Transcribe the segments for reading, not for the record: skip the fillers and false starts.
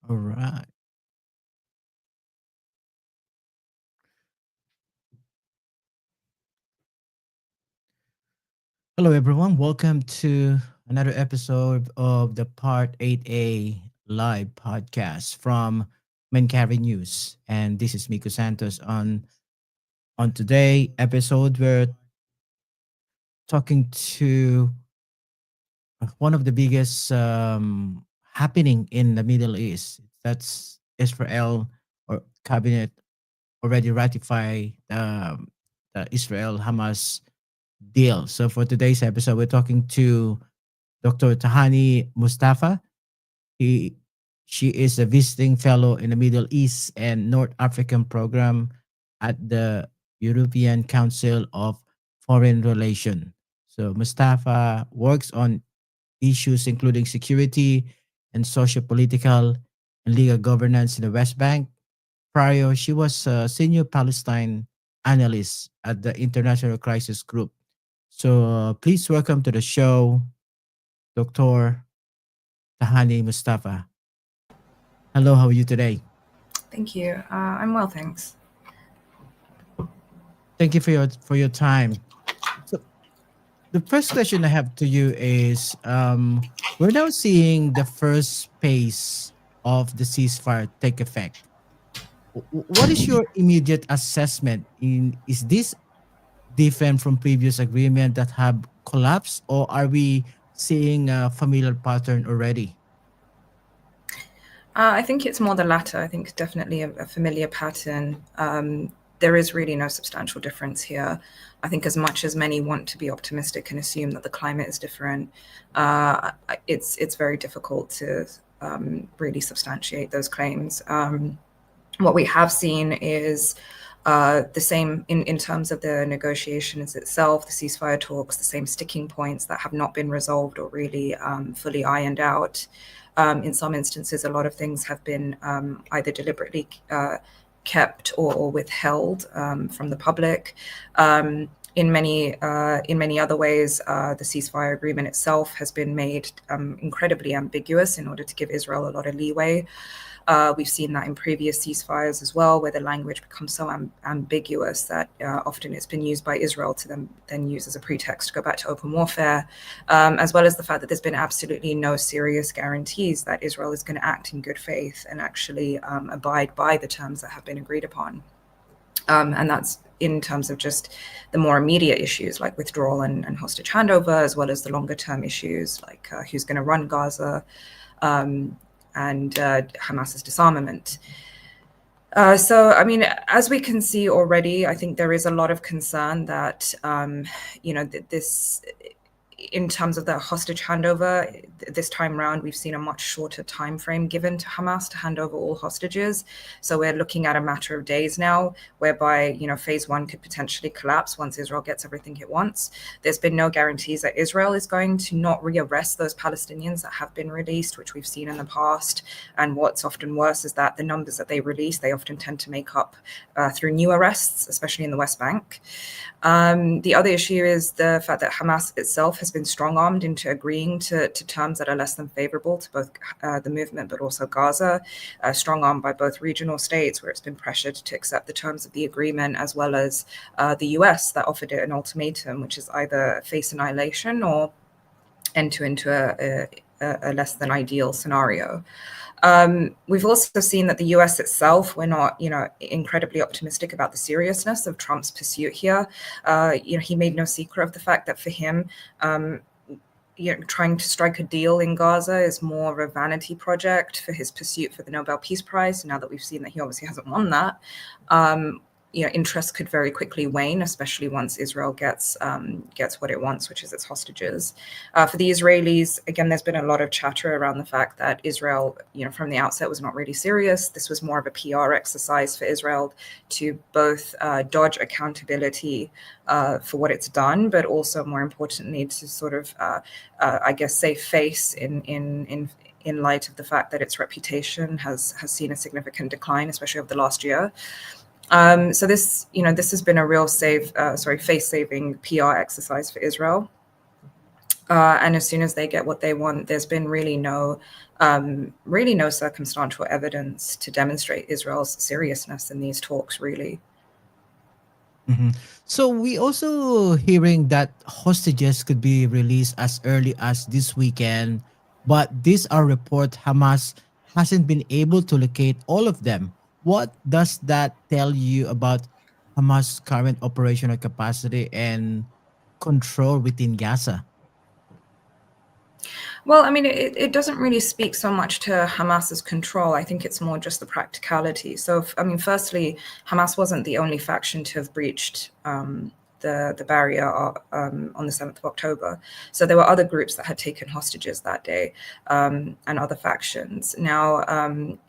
All right. Hello, everyone. Welcome to another episode of the Part 8A live podcast from Mencavi News. And this is Miko Santos. On today episode, we're talking to one of the biggest happening in the Middle East. That's Israel or cabinet already ratified the Israel Hamas deal. So for today's episode, we're talking to Dr. Tahani Mustafa. He, she is a visiting fellow in the Middle East and North African program at the European Council of Foreign Relations. So Mustafa works on issues including security and socio-political and legal governance in the West Bank. Prior, she was a senior Palestine analyst at the International Crisis Group. So please welcome to the show, Dr. Tahani Mustafa. Hello, how are you today? Thank you. I'm well, thanks. Thank you for your time. So the first question I have to you is we're now seeing the first phase of the ceasefire take effect. What is your immediate assessment? Is this different from previous agreement that have collapsed, or are we seeing a familiar pattern already? I think it's more the latter. I think definitely a familiar pattern. There is really no substantial difference here. I think as much as many want to be optimistic and assume that the climate is different, it's very difficult to really substantiate those claims. What we have seen is the same in terms of the negotiations itself, the ceasefire talks, the same sticking points that have not been resolved or really fully ironed out. In some instances, a lot of things have been either deliberately kept or withheld from the public. In many other ways, the ceasefire agreement itself has been made incredibly ambiguous in order to give Israel a lot of leeway. We've seen that in previous ceasefires as well, where the language becomes so ambiguous that often it's been used by Israel to then use as a pretext to go back to open warfare, as well as the fact that there's been absolutely no serious guarantees that Israel is going to act in good faith and actually abide by the terms that have been agreed upon. And that's in terms of just the more immediate issues like withdrawal and hostage handover, as well as the longer term issues like who's going to run Gaza, and Hamas's disarmament. So, I mean, as we can see already, I think there is a lot of concern that, this, in terms of the hostage handover, this time round, we've seen a much shorter time frame given to Hamas to hand over all hostages. So we're looking at a matter of days now, whereby, phase one could potentially collapse once Israel gets everything it wants. There's been no guarantees that Israel is going to not rearrest those Palestinians that have been released, which we've seen in the past. And what's often worse is that the numbers that they release, they often tend to make up through new arrests, especially in the West Bank. The other issue is the fact that Hamas itself has been strong-armed into agreeing to terms that are less than favorable to both the movement but also Gaza, strong-armed by both regional states where it's been pressured to accept the terms of the agreement, as well as the US that offered it an ultimatum, which is either face annihilation or enter into a less than ideal scenario. We've also seen that the US itself, we're not, incredibly optimistic about the seriousness of Trump's pursuit here. He made no secret of the fact that for him, trying to strike a deal in Gaza is more of a vanity project for his pursuit for the Nobel Peace Prize. Now that we've seen that he obviously hasn't won that, interest could very quickly wane, especially once Israel gets what it wants, which is its hostages. For the Israelis, again, there's been a lot of chatter around the fact that Israel, from the outset was not really serious. This was more of a PR exercise for Israel to both dodge accountability for what it's done, but also more importantly to sort of, save face in light of the fact that its reputation has seen a significant decline, especially over the last year. So this has been a real face-saving PR exercise for Israel. And as soon as they get what they want, there's been really no circumstantial evidence to demonstrate Israel's seriousness in these talks. Really. Mhm. So we also hearing that hostages could be released as early as this weekend, but these are report Hamas hasn't been able to locate all of them. What does that tell you about Hamas' current operational capacity and control within Gaza? Well, I mean, it doesn't really speak so much to Hamas's control. I think it's more just the practicality. So, I mean, firstly, Hamas wasn't the only faction to have breached the barrier on the 7th of October. So there were other groups that had taken hostages that day, and other factions. Now,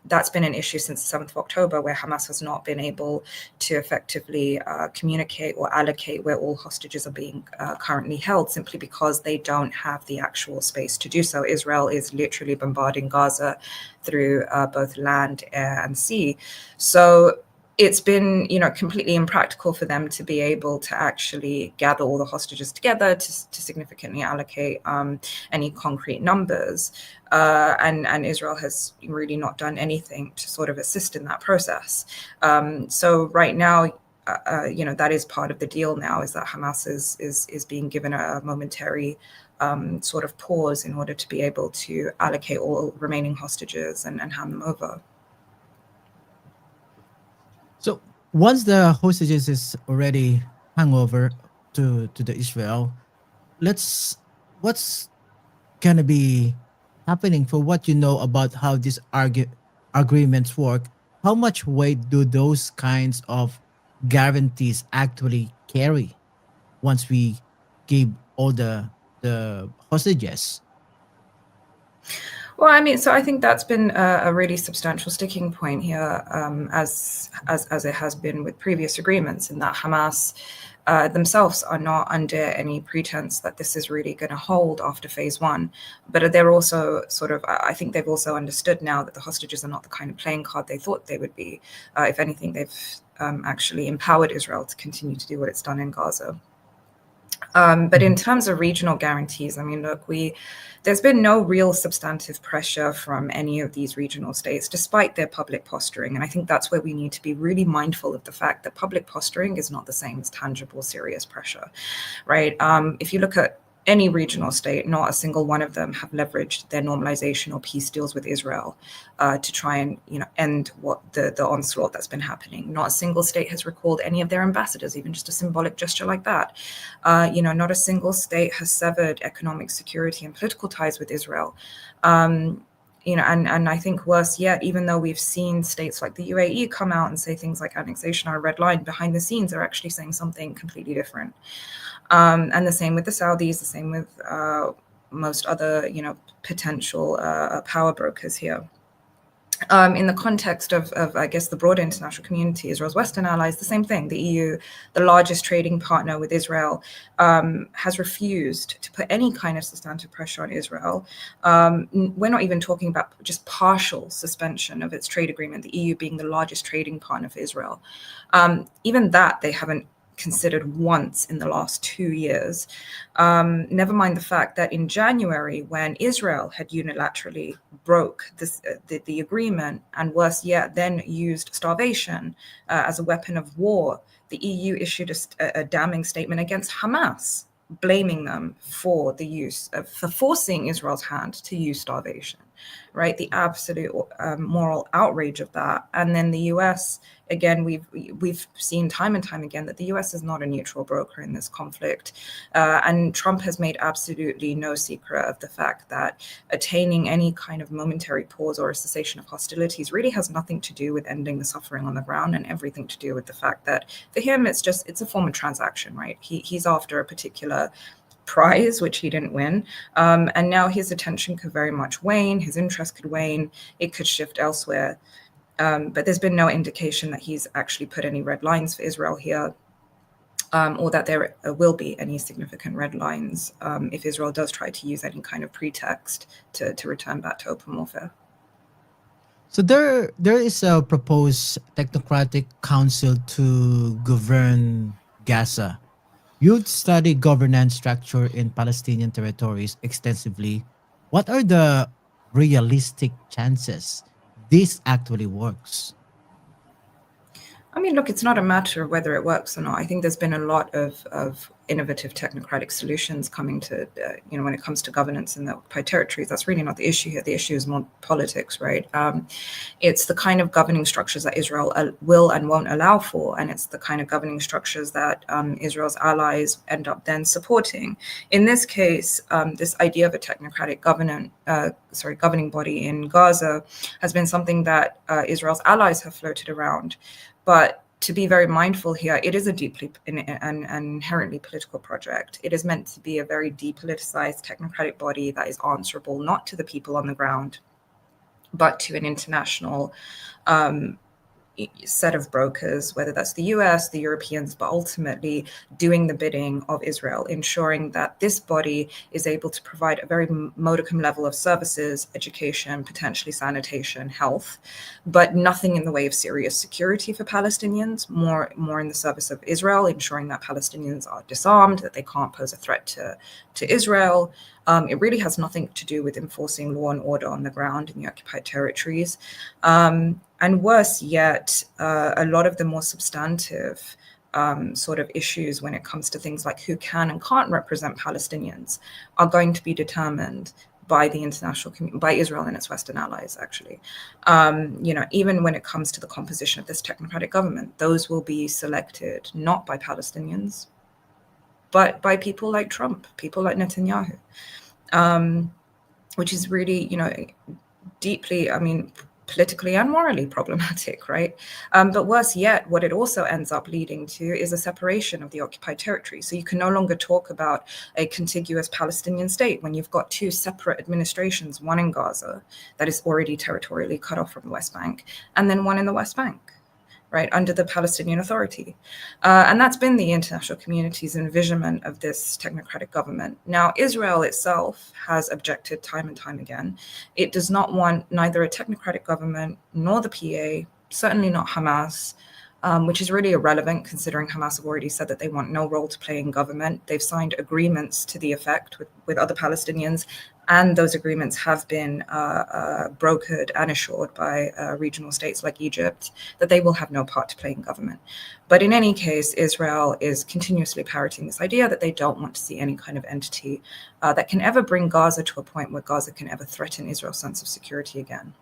that's been an issue since the 7th of October, where Hamas has not been able to effectively communicate or allocate where all hostages are being currently held, simply because they don't have the actual space to do so. Israel is literally bombarding Gaza through both land, air, and sea. So it's been, completely impractical for them to be able to actually gather all the hostages together to significantly allocate any concrete numbers. And Israel has really not done anything to sort of assist in that process. So right now, that is part of the deal now, is that Hamas is being given a momentary sort of pause in order to be able to allocate all remaining hostages and hand them over. So once the hostages is already hangover to the Israel, let's what's gonna be happening for what you know about how these agreements work? How much weight do those kinds of guarantees actually carry once we give all the hostages? Well, I mean, so I think that's been a really substantial sticking point here, as it has been with previous agreements, in that Hamas themselves are not under any pretense that this is really going to hold after phase one. But they're also sort of, I think they've also understood now that the hostages are not the kind of playing card they thought they would be. If anything, they've actually empowered Israel to continue to do what it's done in Gaza. But in Mhm. terms of regional guarantees, I mean, look, there's been no real substantive pressure from any of these regional states, despite their public posturing. And I think that's where we need to be really mindful of the fact that public posturing is not the same as tangible, serious pressure, right? If you look at any regional state, not a single one of them have leveraged their normalization or peace deals with Israel to try and end what the onslaught that's been happening. Not a single state has recalled any of their ambassadors, even just a symbolic gesture like that. Not a single state has severed economic security and political ties with Israel. And I think worse yet, even though we've seen states like the UAE come out and say things like annexation are a red line, behind the scenes they're actually saying something completely different. And the same with the Saudis, the same with most other, potential power brokers here. In the context of, I guess, the broader international community, Israel's Western allies, the same thing. The EU, the largest trading partner with Israel, has refused to put any kind of substantive pressure on Israel. We're not even talking about just partial suspension of its trade agreement, the EU being the largest trading partner for Israel. Even that they haven't considered once in the last 2 years. Never mind the fact that in January, when Israel had unilaterally broke the agreement, and worse yet, then used starvation as a weapon of war, the EU issued a damning statement against Hamas, blaming them for for forcing Israel's hand to use starvation, right? The absolute moral outrage of that. And then the US, again, we've seen time and time again that the US is not a neutral broker in this conflict. And Trump has made absolutely no secret of the fact that attaining any kind of momentary pause or a cessation of hostilities really has nothing to do with ending the suffering on the ground, and everything to do with the fact that for him, it's a form of transaction, right? He's after a particular prize, which he didn't win. And now his attention could very much wane, his interest could wane, it could shift elsewhere. But there's been no indication that he's actually put any red lines for Israel here, or that there will be any significant red lines if Israel does try to use any kind of pretext to return back to open warfare. So there is a proposed technocratic council to govern Gaza. You've studied governance structure in Palestinian territories extensively. What are the realistic chances this actually works? I mean, look, it's not a matter of whether it works or not. I think there's been a lot of innovative technocratic solutions coming to, when it comes to governance in the occupied territories. That's really not the issue here. The issue is more politics, right? It's the kind of governing structures that Israel will and won't allow for, and it's the kind of governing structures that Israel's allies end up then supporting. In this case, this idea of a technocratic governing body in Gaza has been something that Israel's allies have floated around. But to be very mindful here, it is a deeply and inherently political project. It is meant to be a very depoliticized technocratic body that is answerable not to the people on the ground, but to an international set of brokers, whether that's the US, the Europeans, but ultimately doing the bidding of Israel, ensuring that this body is able to provide a very modicum level of services, education, potentially sanitation, health, but nothing in the way of serious security for Palestinians, more in the service of Israel, ensuring that Palestinians are disarmed, that they can't pose a threat to Israel. It really has nothing to do with enforcing law and order on the ground in the occupied territories. And worse yet, a lot of the more substantive sort of issues when it comes to things like who can and can't represent Palestinians are going to be determined by the international community, by Israel and its Western allies, actually. Even when it comes to the composition of this technocratic government, those will be selected not by Palestinians, but by people like Trump, people like Netanyahu, which is really, deeply, politically and morally problematic, right? But worse yet, what it also ends up leading to is a separation of the occupied territory. So you can no longer talk about a contiguous Palestinian state when you've got two separate administrations, one in Gaza that is already territorially cut off from the West Bank, and then one in the West Bank, right, under the Palestinian Authority. And that's been the international community's envisionment of this technocratic government. Now, Israel itself has objected time and time again. It does not want neither a technocratic government nor the PA, certainly not Hamas, which is really irrelevant considering Hamas have already said that they want no role to play in government. They've signed agreements to the effect with other Palestinians, and those agreements have been brokered and assured by regional states like Egypt that they will have no part to play in government. But in any case, Israel is continuously parroting this idea that they don't want to see any kind of entity that can ever bring Gaza to a point where Gaza can ever threaten Israel's sense of security again.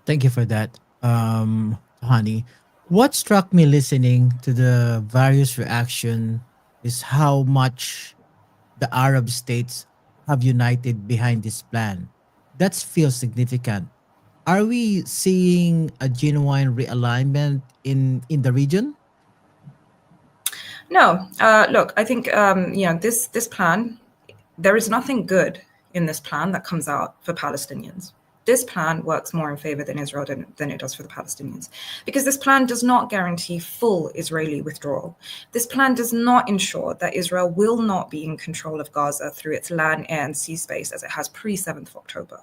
Thank you for that, Tahani. What struck me listening to the various reaction is how much the Arab states have united behind this plan. That feels significant. Are we seeing a genuine realignment in the region? No, look, I think this plan. There is nothing good in this plan that comes out for Palestinians. This plan works more in favor than Israel than it does for the Palestinians, because this plan does not guarantee full Israeli withdrawal. This plan does not ensure that Israel will not be in control of Gaza through its land, air, and sea space as it has pre-7th of October.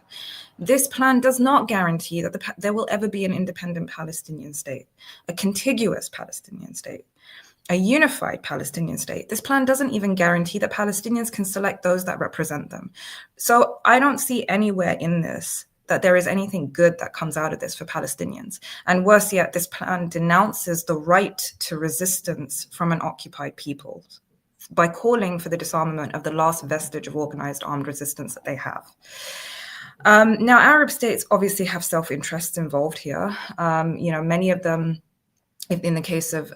This plan does not guarantee that there will ever be an independent Palestinian state, a contiguous Palestinian state, a unified Palestinian state. This plan doesn't even guarantee that Palestinians can select those that represent them. So I don't see anywhere in this that there is anything good that comes out of this for Palestinians. And worse yet, this plan denounces the right to resistance from an occupied people by calling for the disarmament of the last vestige of organized armed resistance that they have. Now, Arab states obviously have self-interests involved here. Many of them, in the case of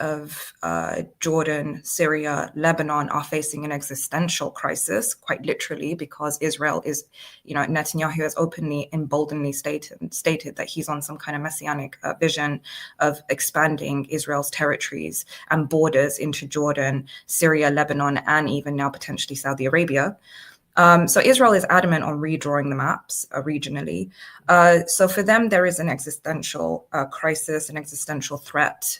Jordan, Syria, Lebanon, are facing an existential crisis, quite literally, because Israel is, Netanyahu has openly, emboldeningly stated that he's on some kind of messianic vision of expanding Israel's territories and borders into Jordan, Syria, Lebanon, and even now potentially Saudi Arabia. So Israel is adamant on redrawing the maps regionally. So for them, there is an existential crisis, an existential threat,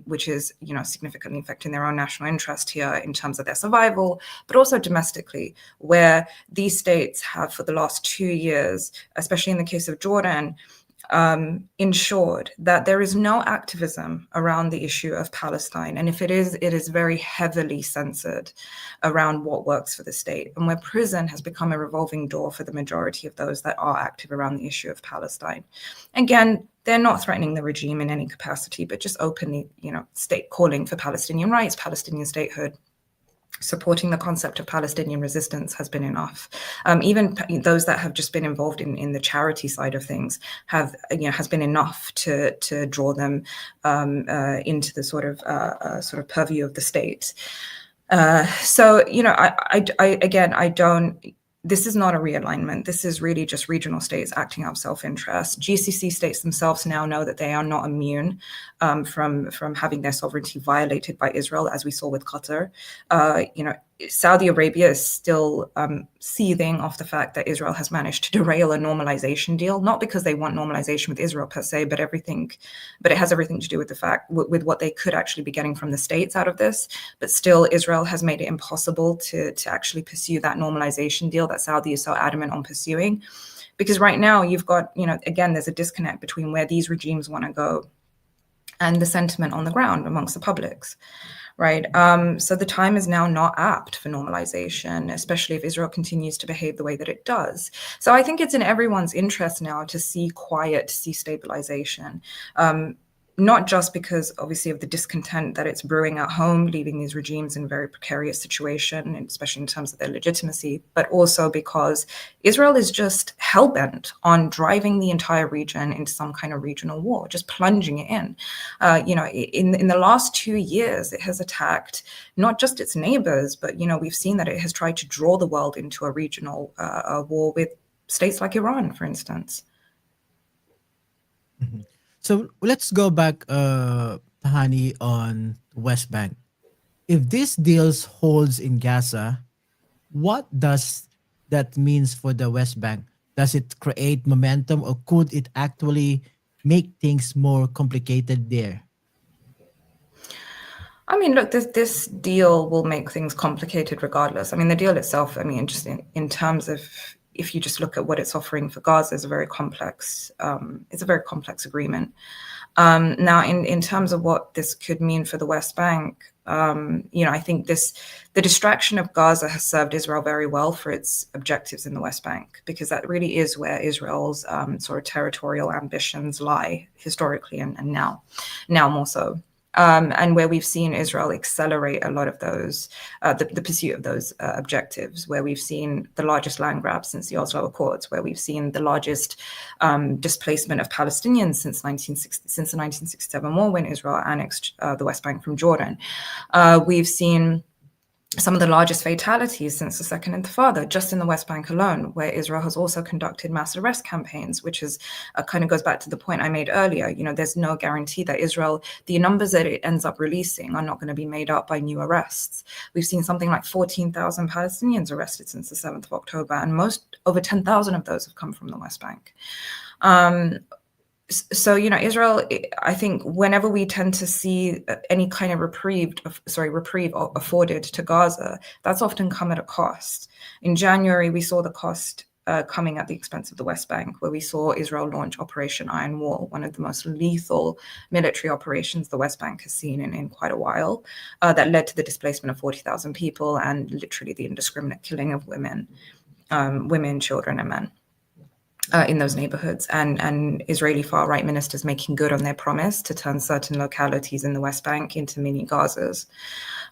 which is, significantly affecting their own national interest here in terms of their survival, but also domestically, where these states have for the last 2 years, especially in the case of Jordan, ensured that there is no activism around the issue of Palestine. And if it is very heavily censored around what works for the state, and where prison has become a revolving door for the majority of those that are active around the issue of Palestine. Again, they're not threatening the regime in any capacity, but just openly, state calling for Palestinian rights, Palestinian statehood, supporting the concept of Palestinian resistance has been enough. Even those that have just been involved in the charity side of things has been enough to draw them into the sort of purview of the state. So I don't. This is not a realignment. This is really just regional states acting out of self-interest. GCC states themselves now know that they are not immune from having their sovereignty violated by Israel, as we saw with Qatar. Saudi Arabia is still seething off the fact that Israel has managed to derail a normalization deal, not because they want normalization with Israel per se, but it has everything to do with the fact with what they could actually be getting from the states out of this. But still, Israel has made it impossible to actually pursue that normalization deal that Saudi is so adamant on pursuing. Because right now you've got, again, there's a disconnect between where these regimes want to go and the sentiment on the ground amongst the publics. Right. So the time is now not apt for normalization, especially if Israel continues to behave the way that it does. So I think it's in everyone's interest now to see quiet, to see stabilization. Not just because, obviously, of the discontent that it's brewing at home, leaving these regimes in a very precarious situation, especially in terms of their legitimacy, but also because Israel is just hell-bent on driving the entire region into some kind of regional war, just plunging it in. In the last 2 years, it has attacked not just its neighbors, but, we've seen that it has tried to draw the world into a regional war with states like Iran, for instance. Mhm. So let's go back, Tahani, on West Bank. If this deals holds in Gaza, what does that means for the West Bank? Does it create momentum, or could it actually make things more complicated there? I mean, look, this deal will make things complicated regardless. I mean, the deal itself, I mean, just in terms of, if you just look at what it's offering for Gaza, is a very complex. It's a very complex agreement. Now, in terms of what this could mean for the West Bank, I think the distraction of Gaza has served Israel very well for its objectives in the West Bank, because that really is where Israel's sort of territorial ambitions lie historically and now more so. And where we've seen Israel accelerate a lot of those, the pursuit of those objectives, where we've seen the largest land grabs since the Oslo Accords, where we've seen the largest displacement of Palestinians since the 1967 war, when Israel annexed the West Bank from Jordan. We've seen some of the largest fatalities since the Second Intifada, just in the West Bank alone, where Israel has also conducted mass arrest campaigns, which is kind of goes back to the point I made earlier. There's no guarantee that Israel, the numbers that it ends up releasing are not going to be made up by new arrests. We've seen something like 14,000 Palestinians arrested since the 7th of October, and over 10,000 of those have come from the West Bank. So, Israel, I think whenever we tend to see any kind of reprieve afforded to Gaza, that's often come at a cost. In January, we saw the cost coming at the expense of the West Bank, where we saw Israel launch Operation Iron Wall, one of the most lethal military operations the West Bank has seen in quite a while, that led to the displacement of 40,000 people and literally the indiscriminate killing of women, children, and men. In those neighborhoods, and Israeli far-right ministers making good on their promise to turn certain localities in the West Bank into mini Gazas.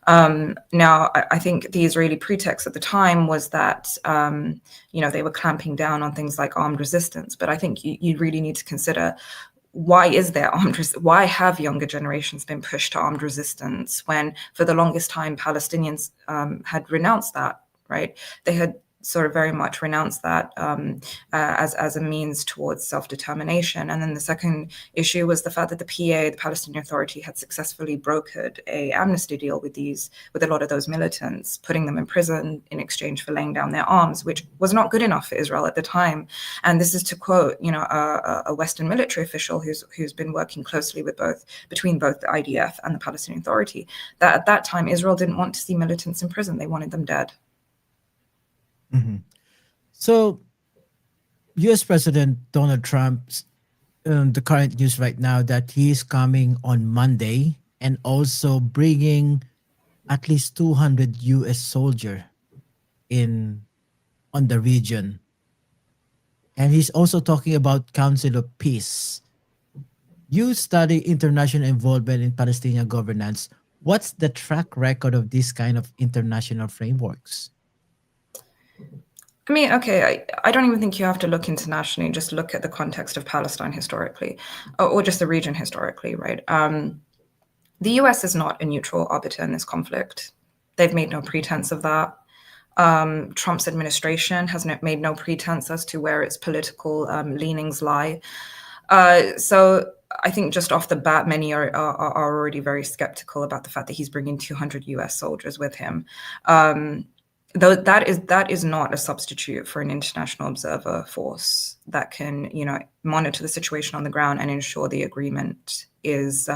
Now, I think the Israeli pretext at the time was that, they were clamping down on things like armed resistance. But I think you really need to consider, why is there why have younger generations been pushed to armed resistance when for the longest time Palestinians had renounced that, right? They had sort of very much renounced that as a means towards self-determination. And then the second issue was the fact that the PA, the Palestinian Authority, had successfully brokered a amnesty deal with a lot of those militants, putting them in prison in exchange for laying down their arms, which was not good enough for Israel at the time. And this is to quote, a Western military official who's been working closely between both the IDF and the Palestinian Authority, that at that time Israel didn't want to see militants in prison; they wanted them dead. Mhm. So, U.S. President Donald Trump the current news right now that he is coming on Monday and also bringing at least 200 US soldier in on the region. And he's also talking about Council of Peace. You study international involvement in Palestinian governance. What's the track record of this kind of international frameworks? I mean, okay, I don't even think you have to look internationally, just look at the context of Palestine historically, or just the region historically, right? The US is not a neutral arbiter in this conflict. They've made no pretense of that. Trump's administration has made no pretense as to where its political leanings lie. So I think just off the bat, many are already very skeptical about the fact that he's bringing 200 US soldiers with him. Though that is not a substitute for an international observer force that can, monitor the situation on the ground and ensure the agreement is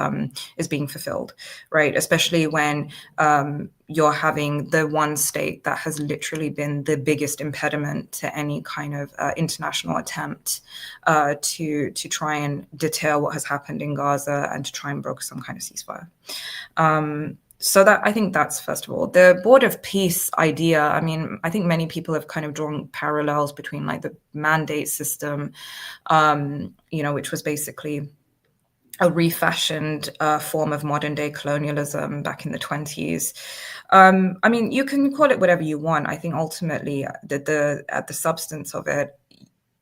being fulfilled, right? Especially when you're having the one state that has literally been the biggest impediment to any kind of international attempt to try and deter what has happened in Gaza and to try and broker some kind of ceasefire. So that I think that's first of all the Board of Peace idea. I mean, I think many people have kind of drawn parallels between like the mandate system, which was basically a refashioned form of modern day colonialism back in the 20s. I mean, you can call it whatever you want. I think ultimately at the substance of it,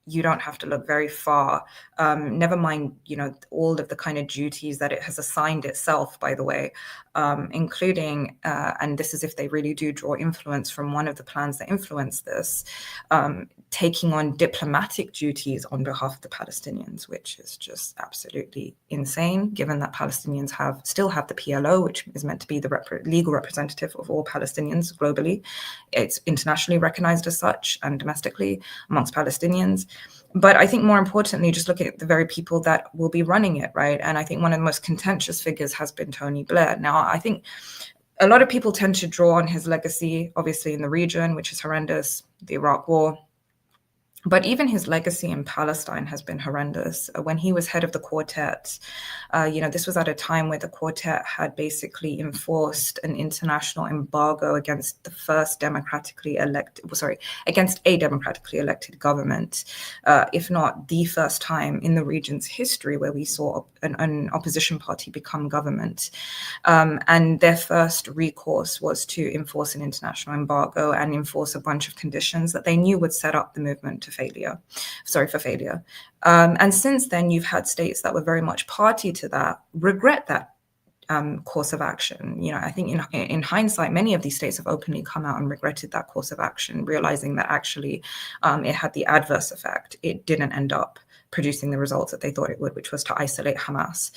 you don't have to look very far. Never mind, all of the kind of duties that it has assigned itself, by the way, including, and this is if they really do draw influence from one of the plans that influence this, taking on diplomatic duties on behalf of the Palestinians, which is just absolutely insane, given that Palestinians still have the PLO, which is meant to be the legal representative of all Palestinians globally. It's internationally recognized as such and domestically amongst Palestinians. But I think more importantly, just look at the very people that will be running it, right? And I think one of the most contentious figures has been Tony Blair. Now, I think a lot of people tend to draw on his legacy, obviously in the region, which is horrendous, the Iraq War. But even his legacy in Palestine has been horrendous. When he was head of the quartet, this was at a time where the quartet had basically enforced an international embargo against against a democratically elected government, if not the first time in the region's history where we saw an opposition party become government. And their first recourse was to enforce an international embargo and enforce a bunch of conditions that they knew would set up the movement for failure. And since then, you've had states that were very much party to that regret that course of action. I think in hindsight, many of these states have openly come out and regretted that course of action, realizing that actually it had the adverse effect. It didn't end up producing the results that they thought it would, which was to isolate Hamas.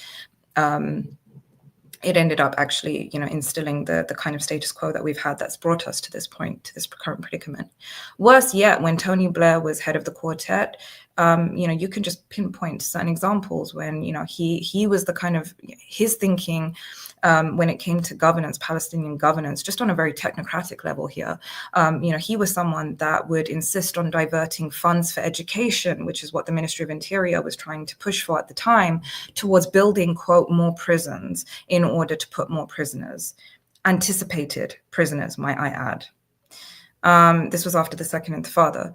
It ended up actually, instilling the kind of status quo that we've had that's brought us to this point, to this current predicament. Worse yet, when Tony Blair was head of the quartet, you can just pinpoint certain examples when, he was the kind of his thinking when it came to governance, Palestinian governance, just on a very technocratic level here. He was someone that would insist on diverting funds for education, which is what the Ministry of Interior was trying to push for at the time, towards building, quote, more prisons in order to put more prisoners, anticipated prisoners, might I add. This was after the Second Intifada.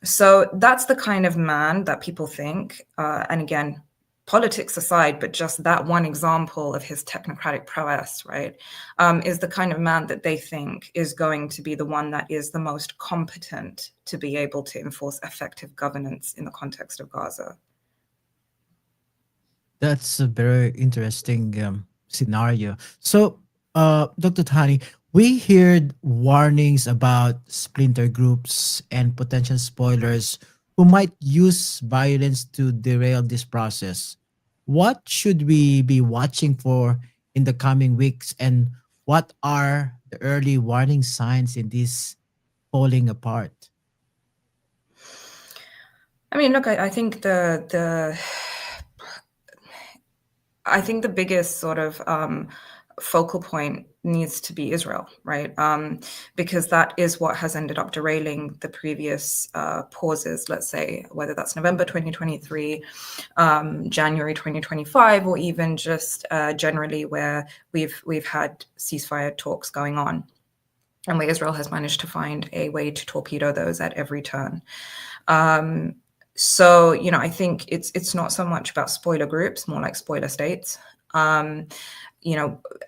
So that's the kind of man that people think, and again, politics aside, but just that one example of his technocratic prowess, right, is the kind of man that they think is going to be the one that is the most competent to be able to enforce effective governance in the context of Gaza. That's a very interesting scenario. So, Dr. Tahani, we heard warnings about splinter groups and potential spoilers who might use violence to derail this process. What should we be watching for in the coming weeks, and what are the early warning signs in this falling apart? I mean, look, I think I think the biggest sort of focal point needs to be Israel, right? Because that is what has ended up derailing the previous pauses, let's say, whether that's November 2023, January 2025, or even just generally where we've had ceasefire talks going on, and where Israel has managed to find a way to torpedo those at every turn. So, I think it's not so much about spoiler groups, more like spoiler states. And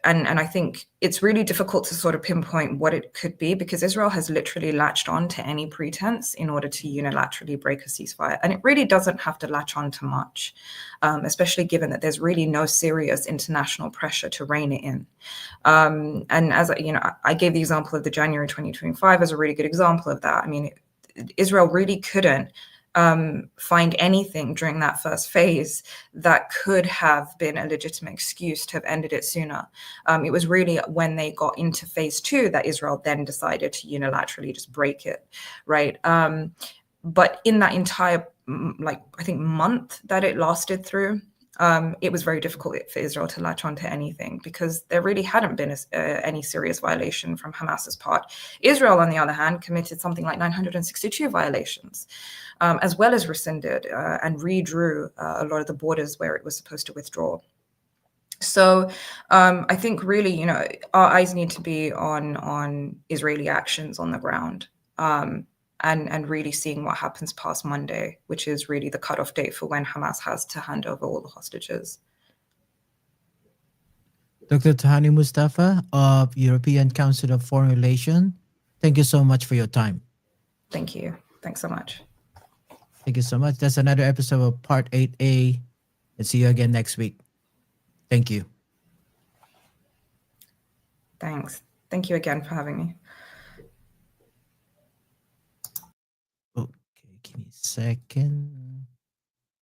I think it's really difficult to sort of pinpoint what it could be, because Israel has literally latched on to any pretense in order to unilaterally break a ceasefire. And it really doesn't have to latch on to much, especially given that there's really no serious international pressure to rein it in. And as I gave the example of the January 2025 as a really good example of that. I mean, Israel really couldn't find anything during that first phase that could have been a legitimate excuse to have ended it sooner. It was really when they got into phase 2 that Israel then decided to unilaterally just break it, right? But in that entire, I think, month that it lasted through, it was very difficult for Israel to latch onto anything, because there really hadn't been any serious violation from Hamas's part. Israel, on the other hand, committed something like 962 violations, as well as rescinded and redrew a lot of the borders where it was supposed to withdraw. So I think really, our eyes need to be on Israeli actions on the ground. And really seeing what happens past Monday, which is really the cutoff date for when Hamas has to hand over all the hostages. Dr. Tahani Mustafa of European Council of Foreign Relations, thank you so much for your time. Thank you. Thanks so much. Thank you so much. That's another episode of Part 8A, and see you again next week. Thank you. Thanks. Thank you again for having me. Okay, give me a second.